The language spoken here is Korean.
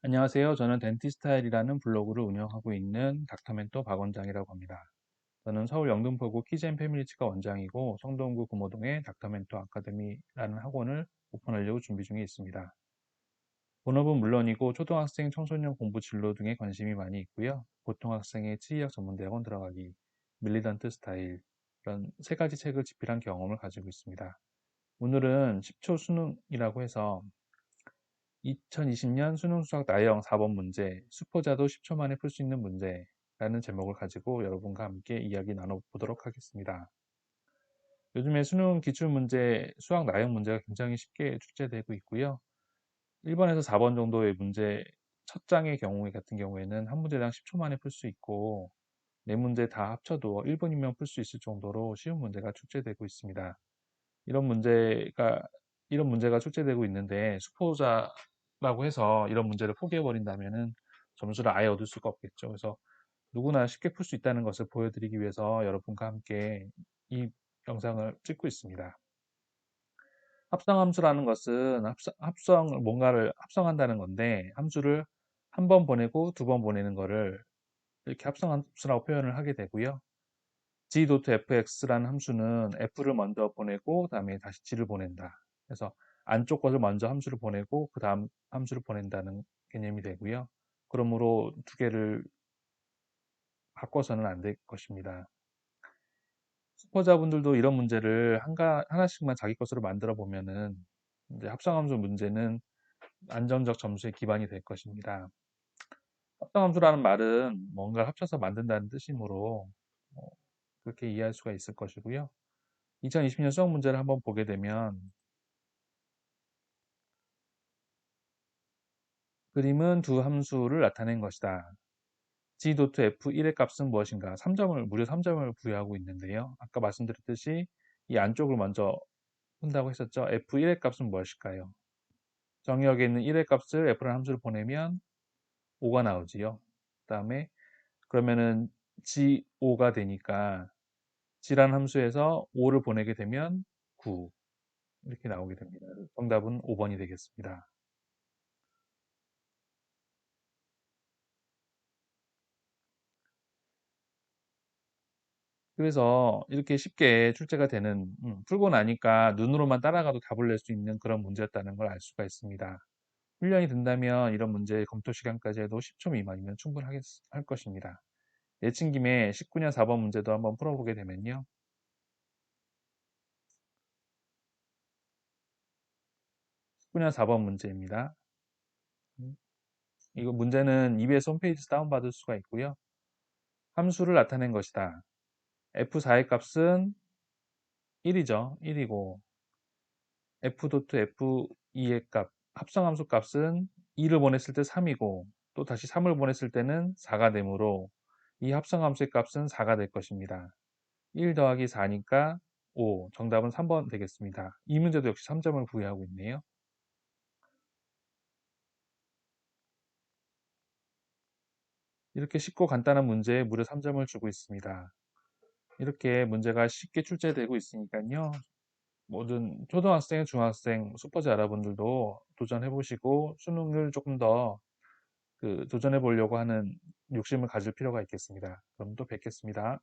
안녕하세요. 저는 덴티스타일이라는 블로그를 운영하고 있는 닥터멘토 박원장이라고 합니다. 저는 서울 영등포구 키젠패밀리치과 원장이고 성동구 금호동에 닥터멘토 아카데미라는 학원을 오픈하려고 준비 중에 있습니다. 본업은 물론이고 초등학생, 청소년 공부 진로 등에 관심이 많이 있고요. 고등학생의 치의학 전문대학원 들어가기, 밀리던트 스타일 이런 세 가지 책을 집필한 경험을 가지고 있습니다. 오늘은 10초 수능이라고 해서 2020년 수능 수학 나형 4번 문제, 수포자도 10초 만에 풀 수 있는 문제라는 제목을 가지고 여러분과 함께 이야기 나눠보도록 하겠습니다. 요즘에 수능 기출문제, 수학 나형 문제가 굉장히 쉽게 출제되고 있고요. 1번에서 4번 정도의 문제, 첫 장의 경우 같은 경우에는 한 문제당 10초 만에 풀 수 있고, 네 문제 다 합쳐도 1분이면 풀 수 있을 정도로 쉬운 문제가 출제되고 있습니다. 이런 문제가 이런 문제가 출제되고 있는데 수포자라고 해서 이런 문제를 포기해 버린다면은 점수를 아예 얻을 수가 없겠죠. 그래서 누구나 쉽게 풀 수 있다는 것을 보여드리기 위해서 여러분과 함께 이 영상을 찍고 있습니다. 합성함수라는 것은 뭔가를 합성한다는 건데 함수를 한 번 보내고 두 번 보내는 거를 이렇게 합성함수라고 표현을 하게 되고요. g.fx라는 함수는 f를 먼저 보내고 그다음에 다시 g를 보낸다. 그래서 안쪽 것을 먼저 함수를 보내고 그 다음 함수를 보낸다는 개념이 되고요. 그러므로 두 개를 바꿔서는 안 될 것입니다. 수포자분들도 이런 문제를 하나씩만 자기 것으로 만들어 보면은 이제 합성함수 문제는 안정적 점수의 기반이 될 것입니다. 합성함수라는 말은 뭔가를 합쳐서 만든다는 뜻이므로 어, 그렇게 이해할 수가 있을 것이고요. 2020년 수학 문제를 한번 보게 되면 그림은 두 함수를 나타낸 것이다. g.f1의 값은 무엇인가? 무려 3점을 부여하고 있는데요. 아까 말씀드렸듯이 이 안쪽을 먼저 푼다고 했었죠. f1의 값은 무엇일까요? 정의역에 있는 1의 값을 f라는 함수를 보내면 5가 나오지요. 그 다음에 그러면은 g5가 되니까 g라는 함수에서 5를 보내게 되면 9 이렇게 나오게 됩니다. 정답은 5번이 되겠습니다. 그래서 이렇게 쉽게 출제가 되는, 풀고 나니까 눈으로만 따라가도 답을 낼 수 있는 그런 문제였다는 걸 알 수가 있습니다. 훈련이 된다면 이런 문제 검토 시간까지 해도 10초 미만이면 충분할 것입니다. 내친 김에 19년 4번 문제도 한번 풀어보게 되면요. 19년 4번 문제입니다. 음, 이거 문제는 EBS 홈페이지에서 다운받을 수가 있고요. 함수를 나타낸 것이다. F4의 값은 1이죠. 1이고 f.f2의 값, 합성함수 값은 2를 보냈을 때 3이고 또 다시 3을 보냈을 때는 4가 되므로 이 합성함수의 값은 4가 될 것입니다. 1 더하기 4니까 5, 정답은 3번 되겠습니다. 이 문제도 역시 3점을 부여하고 있네요. 이렇게 쉽고 간단한 문제에 무려 3점을 주고 있습니다. 이렇게 문제가 쉽게 출제되고 있으니까요. 모든 초등학생, 중학생, 수포자 여러분들도 도전해 보시고 수능을 조금 더 도전해 보려고 하는 욕심을 가질 필요가 있겠습니다. 그럼 또 뵙겠습니다.